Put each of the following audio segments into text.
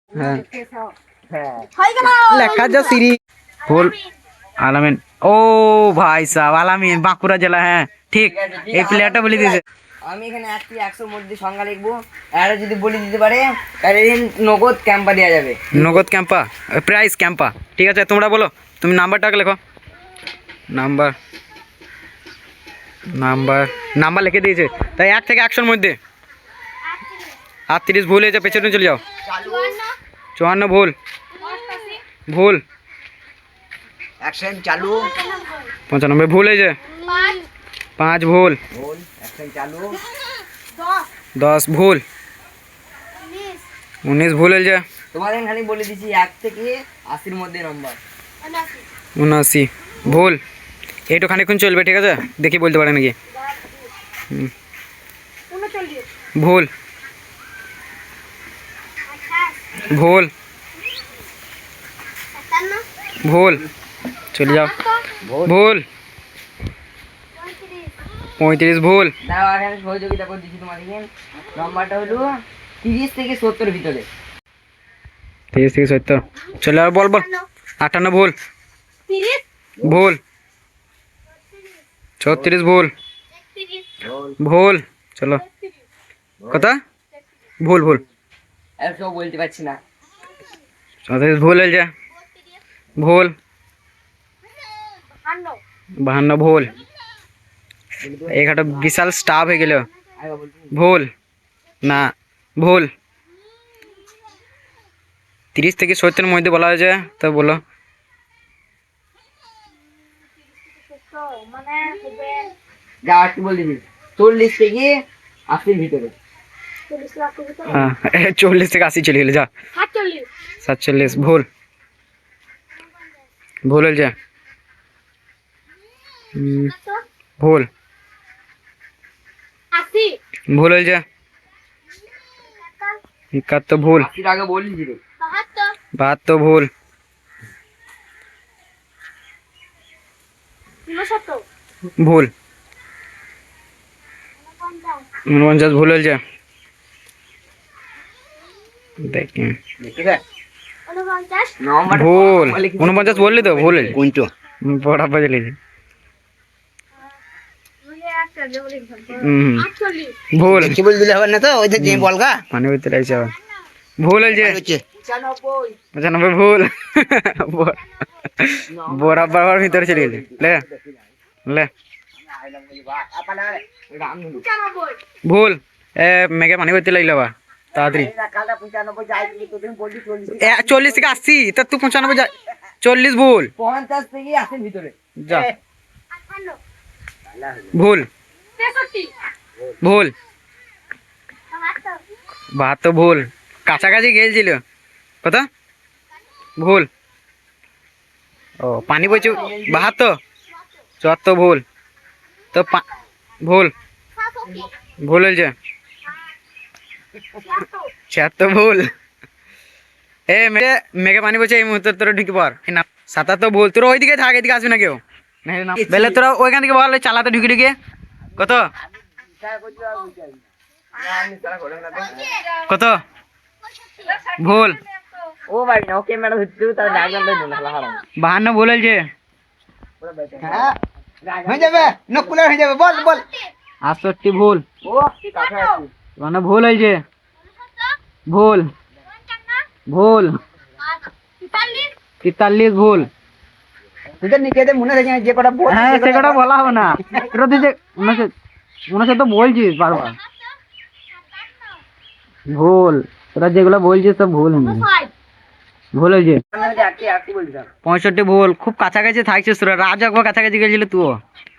হ্যাঁ লেখা যা সিরি ফুল আলামিন। ও ভাই সাহেব আলামিন বাঁকুড়া জেলা। হ্যাঁ ঠিক, এই প্লেয়ারটা বলে দিয়েছে। আমি এখানে 1 থেকে 100 এর মধ্যে সংখ্যা লিখবো, আর যদি বলে দিতে পারে তাহলে নগদ ক্যাম্পা দেওয়া যাবে। নগদ ক্যাম্পা, প্রাইস ক্যাম্পা। ঠিক আছে তোমরা বলো, তুমি নাম্বারটাকে লেখো। নাম্বার নাম্বার নাম্বার লিখে দিয়েছে। তাই 1 থেকে 100 এর মধ্যে 38 ভুল হয়েছে, পেছনে চলে যাও। 54 ভুল। ভুল। অ্যাকশন চালু। 95 ভুল হয়েছে। 5 ভুল। অ্যাকশন চালু। 10 ভুল। 19 ভুল হয়েছে। তোমাদের খালি বলে দিছি 1 থেকে 80 এর মধ্যে নম্বর। 79 ভুল। এইটু খানিক্ষণ চলবে, ঠিক আছে, দেখি বলতে পারে নাকি। ভুল। ভুল। ভুল। চলে যাও। ভুল। 35 ভুল। দাও আমি সহযোগিতা করে দিচ্ছি তোমাদেরকে। নম্বরটা হলো 30 থেকে 70 এর ভিতরে। 30 থেকে 70। চলে যাও, বল বল। 58 ভুল। ভুল। 34 ভুল। ভুল। চলো কত? ভুল ভুল। আর কেউ বলতে পারছি না। 34 ভুল হয়েছে। ভুল। 52 ভুল। একটা বিশাল স্টাফ হয়ে গেল। ভুল না, ভুল। 30 থেকে 70 এর মধ্যে বলা হয়েছে, তো বলো। যাও একটু বলে দিচ্ছি 40 থেকে 80 এর ভিতরে। হ্যাঁ 40 থেকে 80 চলে গেলে, যা। 47 ভুল। ভুল হয়েছে। ভুল। ভুল হয়েছে। 71 ভুল। 80 আগে বলেছি রে। 72 ভুল। ভুল। 49 ভুল হয়েছে। দেখি ভুল। 49 বললি তো, ভুল হয়েছে। কোনটো বড় বাজলেছে। ভুল। কি বল দিলে হবে না তো, ওই যে যে বলগা মানে ভিতরে আইছে আবার। ভুল হয়েছে। হচ্ছে 95 ভুল। বরাবর ভিতরে চলে গেছে। লে লে ভুল। মেঘে পানি করতে লাগলো আবার তাড়াতাড়ি। 40 থেকে 80, তা তুই 95 যা। 40 ভুল। 50 থেকে 80 এর ভিতরে। যা। ভুল। ভুল। 72 ভুল। কাছাকাছি গেছিল। কত? ভুল। ও পানি বইছে। 72। 74 ভুল। তো ভুল। ভুল হয়েছে। 76 ভুল। মেঘে পানি বইছে, এই মুহূর্তে তোরা ঢুকে পর। 77 ভুল। তোরা ওইদিকে থাক, এদিকে আসবি না কেউ। বেলে তোরা ওইখান থেকে বল, চালাতে ঢুকে ঢুকে। কত? কত? ভুল। ও ভাই না, ওকে ম্যাডাম হচ্ছে তার ডায়াগ্রামটা বলে হারাম। 52 ভুল হয়েছে। হ্যাঁ হয়ে যাবে, নকুলার হয়ে যাবে, বল বল। 68 ভুল। ও কাছাকাছি। মানে ভুল হয়েছে। ভুল। ভুল। 43 ভুল। তোদের নিজেদের মনে থাকে যে কটা বল। হ্যাঁ সে কটা বলা হবে না। তোরা তুই যে 59 তো বলছিস বারবার। ভুল। তোরা যেগুলো বলছিস সব ভুল হয়েছে। ভুল হয়েছে। 65 ভুল। খুব কাছাকাছি থাকছিস তোরা। রাজা একবার কাছাকাছি গেছিল তুই।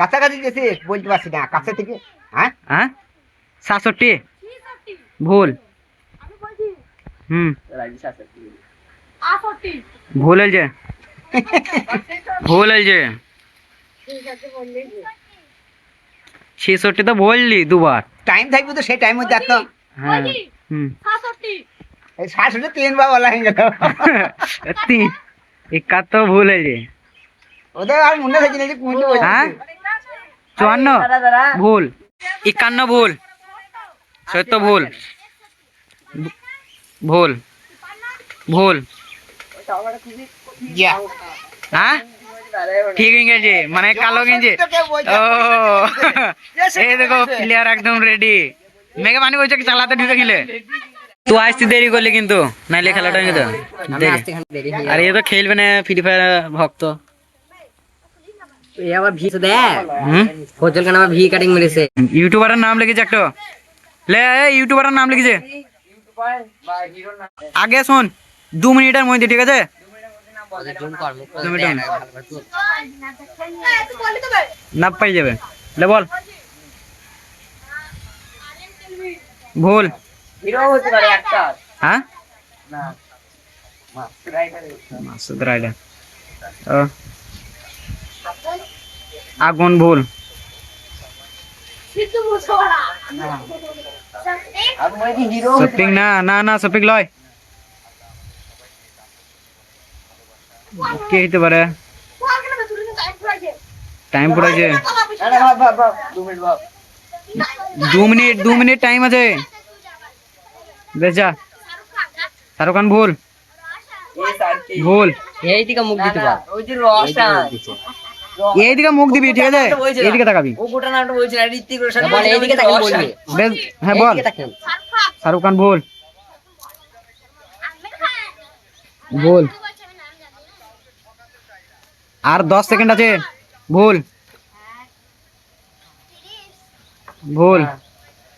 কাছাকাছি গেছে বলতে পারছি না, কাছে থেকে। হ্যাঁ হ্যাঁ 67 ভুল। ভুল হয়েছে। ভুল হয়েছে। 66 তো বললি দুবার। টাইম থাকবে তো, সেই টাইম মধ্যে এত। হ্যাঁ হুম। এই 60 3 বার বলা হয়ে গেল। 71 ভুল হয়েছে। ওদের আর মনে থাকে না যে কোনটা বলছে। হ্যাঁ 54 ভুল। 51 ভুল। 70 ভুল। ভুল। ভুল। হ্যাঁ ঠিক ইংরেজি মানে কালো গেঞ্জি। ও এই দেখো প্লেয়ার একদম রেডি। মেঘে পানি বলছে চালাতে ঢুকে গেলে তুই আসতে দেরি করলি কিন্তু নাইলে খেলাটা কিন্তু দেরি। আর এ তো খেলবে না ফ্রি ফায়ার ভক্ত। এ আবার ভি তো দেখ হুম ফজল খান আবার ভি কাটিং মেরেছে। ইউটিউবারের নাম লিখেছে একটা লে ইউটিউবারের নাম লিখেছে আগে শোন 2 মিনিটের মধ্যে ঠিক আছে 2 মিনিট না পাই যাবে লে বল ভুল হিরো হতে পারে একটা হ্যাঁ না মাসুদ রাইডার আগুন ভুল আর মই কি হিরো শপিং না না না শপিং লয় কে হতে পারে টাইম পড়েছে আরে ভাব 2 মিনিট ভাব 2 মিনিট টাইম আছে বেশ যা শাহরুখ খান ভুল এই সারটি ভুল এইদিকে মুখ দিতে পার ওই যে রশন এইদিকে মুখ দিবি ঠিক আছে এইদিকে তাকাবি ও গোটা নামটা বলছিল ঋত্বিক রোশন বল এইদিকে তাকিয়ে বলবি বেশ হ্যাঁ বল শাহরুখ খান ভুল ভুল আর 10 সেকেন্ড আছে ভুল ভুল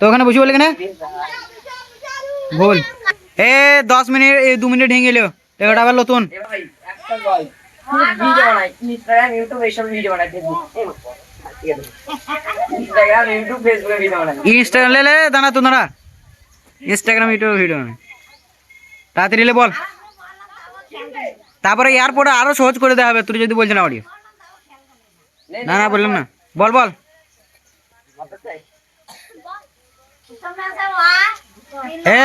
তো ওখানে বসে বলে কেন ভুল এ 10 মিনিট 2 মিনিট হয়ে গেল এটা আবার নতুন এ ভাই একটা লয় ভিডিও বানাই ইনস্টাগ্রাম ইউটিউব এইসব ভিডিও বানাই ফেসবুক ইনস্টাগ্রাম ইউটিউব ফেসবুকে ভিডিও বানাই ইনস্টাগ্রাম ले ले दाना तू दाना ইনস্টাগ্রাম ইউটিউব ভিডিও তাড়াতাড়ি লে বল তারপরে এয়ারপোর্টে আরো সহজ করে দেওয়া হবে তুই যদি বলছ না অডিও না না বললাম না বল বল এ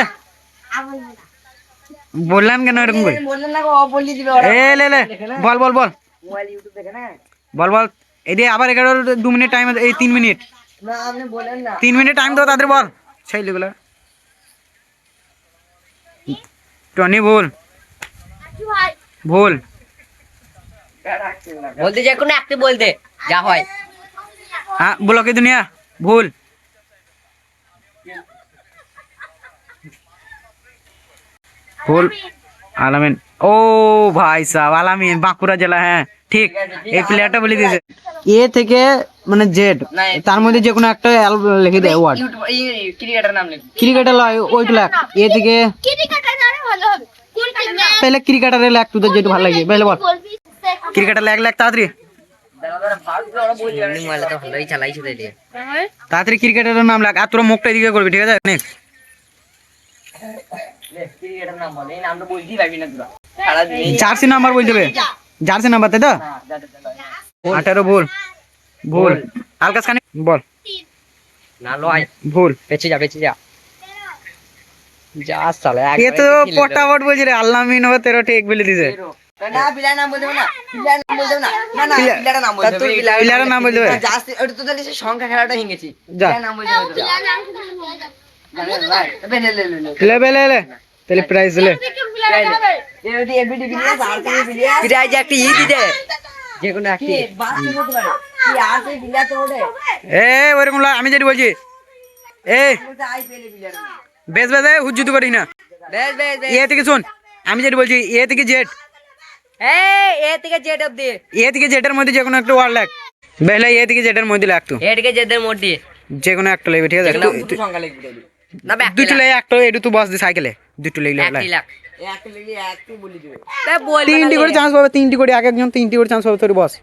বললাম কেন এরকম করে বললেন না গো বলি দিবে এ লে লে বল বল বল মোবাইল ইউটিউব দেখে না বল বল এই দে আবার 2 মিনিট টাইম এই 3 মিনিট না আপনি বলেন না 3 মিনিট টাইম দাও তাদের বল সেই লেগুলা টনি ভুল ভুল বলতে যে কোনো একটি বলতে যা হয় हाँ बोलो की दुनिया भूल भूल आलामीन ओ भाई साहब आलामीन बांकुड़ा জেলা হ্যাঁ ঠিক এই প্লেয়ারটা বলে দিয়েছে এ থেকে মানে জেড তার মধ্যে যে কোনো একটা লিখে দেয় ওয়ার্ড ক্রিকেটার নাম লিখ ক্রিকেটার লয় ওইটা লেখ এ থেকে ক্রিকেটার নামে ভালো হবে কোন টিম पहले ক্রিকেটারে লেখ তুই যেটা ভালো লাগে পहले বল ক্রিকেটার লেখ লেখ তাড়াতাড়ি ভালোই চালাইছে দিদি তাড়াতাড়ি ক্রিকেটারের নাম লেখ আর তোর মুখটা এদিকে করবি ঠিক আছে নেক্সট ক্রিকেটার নাম বল এই নামটা বলতেই পারবি না তোরা সারা দিন জার্সি নাম্বার বলতে হবে জার্সি নাম্বার তাই তো 18 ভুল ভুল আলকাস খানি বল না লয় ভুল পেছে যা যা সালে ये तो पटापट बोल रे আল্লামিন হবে তেরো ঠিক বলে দিছে না বিলাই নাম বলতে না বিলাই নাম বলতে না না না বিলার নাম বলতে প্লেয়ারের নাম বলতে হবে জাস্ট ওটা তো তাহলে সংখ্যা খেলাটা হিংগেছি যা। বিলাই নাম বলতে হবে ले ले ले ले तेरे प्राइस ले এবিডি এবিডি বিলিয়াস আর কে বিলিয়াস প্রাইজ একটা ই দিতে যে কোনো একটা বাস করতে পারে কি আর কে বিলিয়াস ওড়ে এ ওরকম আমি যেটা বলছি এ বলতে আই পেলে বিলিয়াস বেশ বেশ হুজ্জুত করিস না বেশ বেশ এ থেকে শুন আমি যেটা বলছি এ থেকে জেড এ থেকে জেড অবধি এ থেকে জেডের মধ্যে যে কোনো একটা ওয়ার্ড লেখ বেলা এ থেকে জেডের মধ্যে লেখ তুই এ থেকে জেডের মধ্যে যে কোনো একটা লেবে ঠিক আছে সংখ্যা লিখবি না দুটো লে একটা এটু তুই বস দি সাইকেলে দুটো লেলে একটি লাখ একটা লিখলি একটি বলি দিবে তা বল তিনটি করে চান্স পাবে তিনটি করে এক একজন তিনটি করে চান্স পাবে তোর বস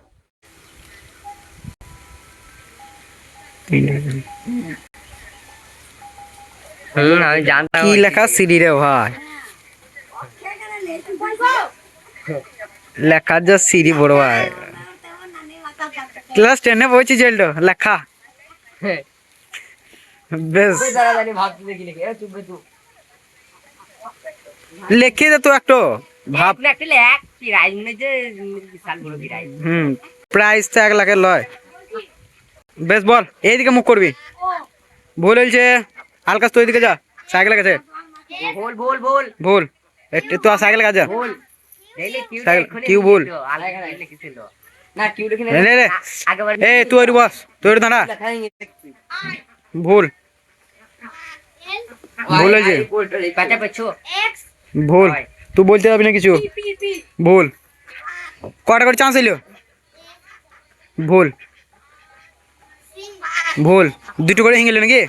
আমি জানতাম কি লেখা সিডি রে ভাই লেখা যা সিডি বড় ভাই ক্লাস 10 এ পড়ছি জেলটো লেখা বেশ দাঁড়াদাঁড়ি ভাবতে দেখি লিখে চুপ বে চুপ লিখে দে তো একটু ভাব একটা লেখ প্রাইজ মনে যে বিশাল বড় প্রাইজ প্রাইস তো 1 লাখের লয় বেশ বল এইদিকে মুখ করবি ভুল হইছে আলকাস তো এইদিকে যা সাইকেল কাছে বল বল বল ভুল তো সাইকেল কাজ বল রেলে কিউ সাইকেল কিউ বল আলাদা লিখেছিল না কিউ লিখে লে লে আগেবার এ তুই ওর বস তুই ওর দাঁড়া ভুল ভুল হয়েছে পাটা পেছো এক্স ভুল তুই বলতে পারবি না কিছু পি পি ভুল কটা করে চান্স এলো ভুল সি ভুল দুটো করে হিঙ্গেল নাকি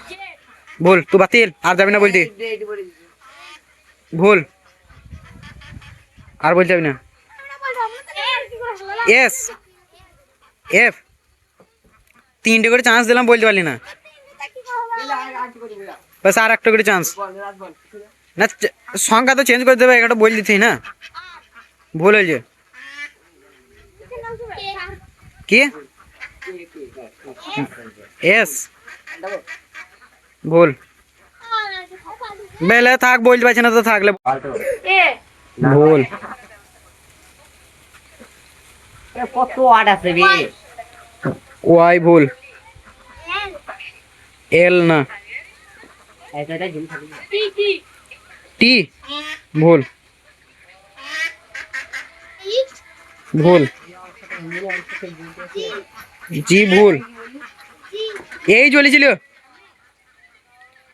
ভুল তুই বাতিল আর যাবি না বলতে ভুল আর বলতে যাবি না এস এফ তিনটে করে চান্স দিলাম বলতে পারলি না বাস আর একটা করে চান্স না সংখ্যা তো চেঞ্জ করে দেবে একটা বল দিতে না ভুল হয়েছে কি এস ভুল বেলে থাক বলতে পারছি না তো থাকলে এ ভুল কত ওয়ার্ড আছে বে ওয়াই ভুল এল না এটা জিম থাকি টি টি টি ভুল ই ভুল জি ভুল এই চলেছিল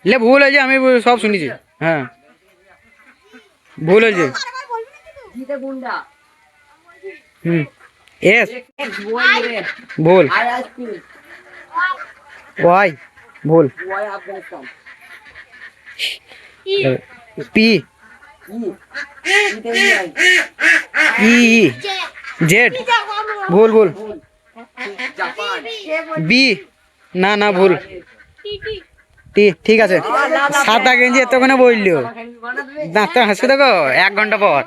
লে ভুল হয়েছে আমি সব শুনেছি হ্যাঁ ভুল হয়েছে জিতে গুন্ডা হুম এস এক্স ওয়াই রে ভুল আই আজকে ওয়াই ভুল ওয়াই আফগানিস্তান পি ই জিতে নিয়াই ই জে জেড যা কম ভুল ভুল জাপান বি না না ভুল টি টি টি ঠিক আছে সাদা গেঞ্জি এতক্ষণে বললো না তো হাসি দেখো 1 ঘন্টা পর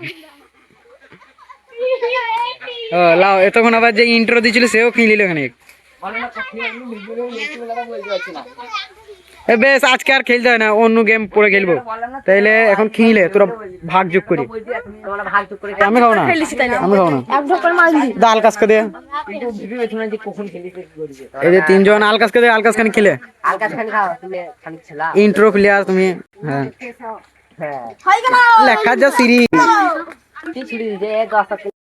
ও লাও এতক্ষণ আবার যে ইন্ট্রো দিছিল সেও কিনলিল এখানে এ বেশ আজকে আর খেলতে হয় না অন্য গেম পরে খেলবো তাইলে এখন কিনলে তোরা ভাগ যোগ করি তোমরা ভাগ চুপ করে আমি খাবো না আমি খাবো না এক ঢোকার মারলি দাল কাজকে দে কিন্তু ভিডিও এখানে যে কখন খেলিস করবে এই যে তিনজন আলকাসকে দে আলকাস খানি খেলে আলকাস খান খাও তুমি খালি ছেলা ইন্ট্রো প্লেয়ার তুমি হ্যাঁ হ্যাঁ লেখা যা সিরিজ কি ছুড়ি দিছে 10